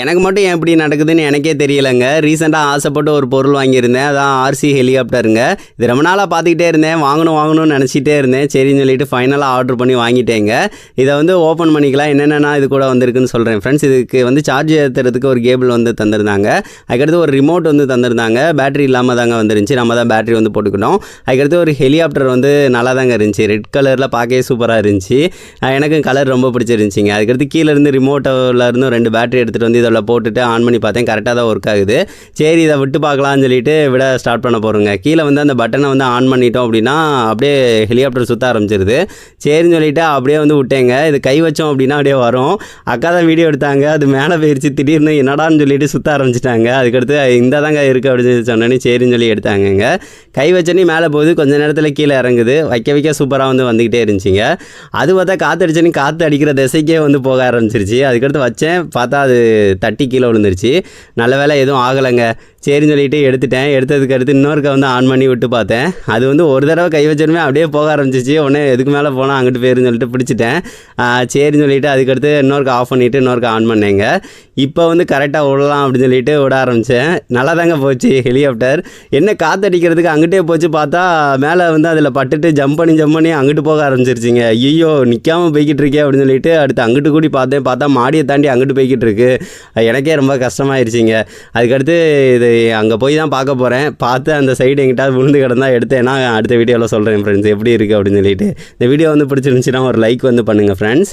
எனக்கு மட்டும் ஏன் இப்படி நடக்குதுன்னு எனக்கே தெரியலைங்க. ரீசெண்டாக ஆசைப்பட்டு ஒரு பொருள் வாங்கியிருந்தேன். அதான் ஆர்சி ஹெலிகாப்டருங்க. இது ரொம்ப நாளாக பார்த்துக்கிட்டே இருந்தேன். வாங்கணும்னு நினச்சிட்டே இருந்தேன். சரின்னு சொல்லிட்டு ஃபைனலாக ஆர்டர் பண்ணி வாங்கிட்டேங்க. இதை வந்து ஓப்பன் பண்ணிக்கலாம். என்னென்னா இது கூட வந்திருக்குன்னு சொல்கிறேன் ஃப்ரெண்ட்ஸ். இதுக்கு வந்து சார்ஜ் ஏற்றுறதுக்கு ஒரு கேபிள் வந்து தந்திருந்தாங்க. அதுக்கடுத்து ஒரு ரிமோட் வந்து தந்திருந்தாங்க. பேட்டரி இல்லாமல் தாங்க வந்துருந்துச்சு. நம்ம தான் பேட்டரி வந்து போட்டுக்கிட்டோம். அதுக்கடுத்து ஒரு ஹெலிகாப்டர் வந்து நல்லா தாங்க இருந்துச்சு. ரெட் கலரில் பார்க்கவே சூப்பராக இருந்துச்சு. எனக்கு கலர் ரொம்ப பிடிச்சிருந்துச்சிங்க. அதுக்கடுத்து கீழே இருந்து ரிமோட்டில் இருந்து 2 பேட்டரி எடுத்துகிட்டு வந்து இதில் போட்டுட்டு ஆன் பண்ணி பார்த்தேன். கரெக்டாக தான் ஒர்க் ஆகுது. சரி இதை விட்டு பார்க்கலான்னு சொல்லிட்டு விட ஸ்டார்ட் பண்ண போகிறோங்க. கீழே வந்து அந்த பட்டனை வந்து ஆன் பண்ணிட்டோம் அப்படின்னா அப்படியே ஹெலிகாப்டர் சுற்ற ஆரம்பிச்சிருது. சரின்னு சொல்லிட்டு அப்படியே வந்து விட்டேங்க. இது கை வச்சோம் அப்படின்னா அப்படியே வரும். அக்கா தான் வீடியோ எடுத்தாங்க. அது மேலே போயிடுச்சு. திடீர்னு என்னடான்னு சொல்லிட்டு சுற்ற ஆரம்பிச்சிட்டாங்க. அதுக்கடுத்து இந்த தாங்க இருக்குது அப்படின்னு சொன்னோன்னே சரின்னு சொல்லி எடுத்தாங்கங்க. கை வச்சோன்னே மேலே போகுது. கொஞ்சம் நேரத்தில் கீழே இறங்குது. வைக்க சூப்பராக வந்து வந்துக்கிட்டே இருந்துச்சுங்க. அது பார்த்தா காற்று அடிச்சோன்னே காற்று அடிக்கிற திசைக்கே வந்து போக ஆரம்பிச்சிருச்சு. அதுக்கடுத்து வச்சேன். பார்த்தா அது தட்டி கீழே விழுந்துருச்சு. நல்ல வேலை எதுவும் ஆகலைங்க. சரின்னு சொல்லிட்டு எடுத்துட்டேன். எடுத்ததுக்கு அடுத்து இன்னொருக்க வந்து ஆன் பண்ணி விட்டு பார்த்தேன். அது வந்து ஒரு தடவை கை வச்சோமே அப்படியே போக ஆரம்பிச்சிச்சு. உடனே எதுக்கு மேலே போனால் அங்கிட்டு போயிருன்னு சொல்லிட்டு பிடிச்சிட்டேன். சரின்னு சொல்லிட்டு அதுக்கடுத்து இன்னொருக்க ஆஃப் பண்ணிவிட்டு இன்னொருக்க ஆன் பண்ணேங்க. இப்போ வந்து கரெக்டாக விடலாம் அப்படின்னு சொல்லிட்டு விட ஆரம்பித்தேன். நல்லா தாங்க போச்சு ஹெலிகாப்டர். என்ன காற்றடிக்கிறதுக்கு அங்கிட்டே போச்சு. பார்த்தா மேலே வந்து அதில் பட்டுட்டு ஜம்ப் பண்ணி அங்கிட்டு போக ஆரம்பிச்சிருச்சிங்க. ஐயோ நிற்காமல் போய்கிட்டு இருக்கே அப்படின்னு சொல்லிட்டு அடுத்து அங்கிட்டு கூடி பார்த்தேன். பார்த்தா மாடியை தாண்டி அங்கிட்டு போய்கிட்டு இருக்கு. எனக்கே ரொம்ப கஷ்டமாயிருச்சிங்க. அதுக்கடுத்து இது அங்கே போய் தான் பார்க்க போகிறேன். பார்த்து அந்த சைடு எங்கிட்டாவது விழுந்து கிடந்தா எடுத்தேன்னா அடுத்த வீடியோவில் சொல்கிறேன் ஃப்ரெண்ட்ஸ் எப்படி இருக்குது அப்படின்னு சொல்லிட்டு. இந்த வீடியோ வந்து பிடிச்சிருந்துச்சுன்னா ஒரு லைக் வந்து பண்ணுங்கள் ஃப்ரெண்ட்ஸ்.